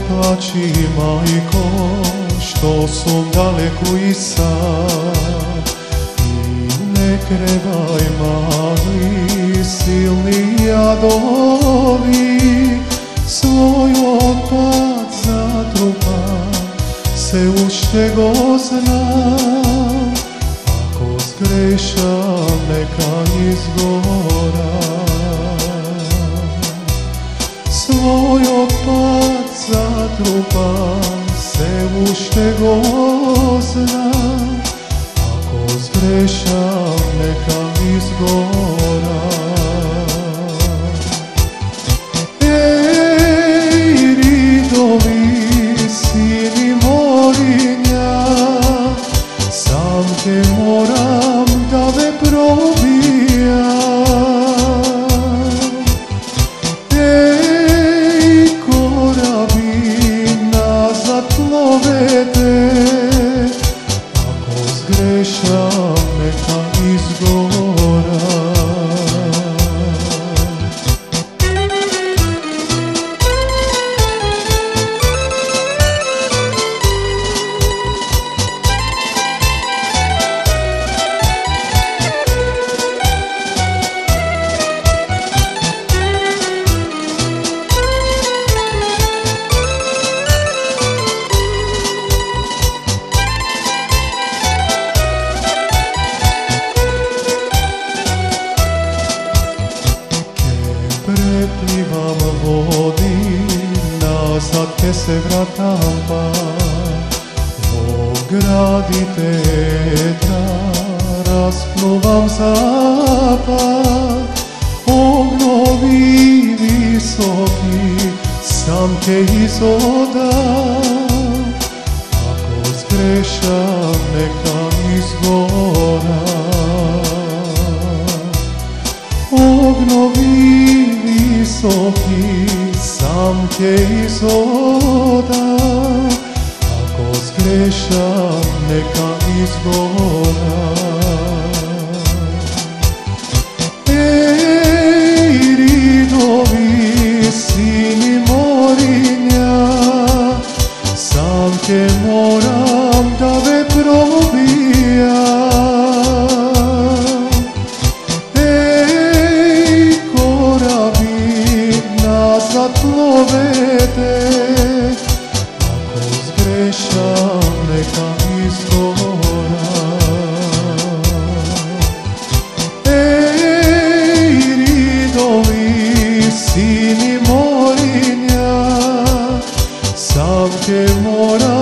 plaći, majko, što sam daleku i sam. I ne krevaj, mali, silni jadovi, svoj otpad zatrupa se ušte go znam. Ako zgrešam, neka izgora, svoj otpad zatrupa se ušte go znam. Ako zgrešam, neka izgora. Ej, ridovi, sini morinja, sam te moram da me probijam. Ej, korabi nazad plovete, ako zgrešam, neka izgora. Preplivam vodi, nazad te se vratam pa. Ogradite ta, raspnuvam zapad. Ognovi visoki, sam te izodam. Ako zgrešam, neka izgora. Ognovi visoki, sam te izodam. Ako zgrešam, neka izgora. Ej, ridovi, sini morinja, sam te moram da me probijam. Nazad plovete, ako zgrešam, neka izgora. Ej, ridovi, sini morinja, sam te moram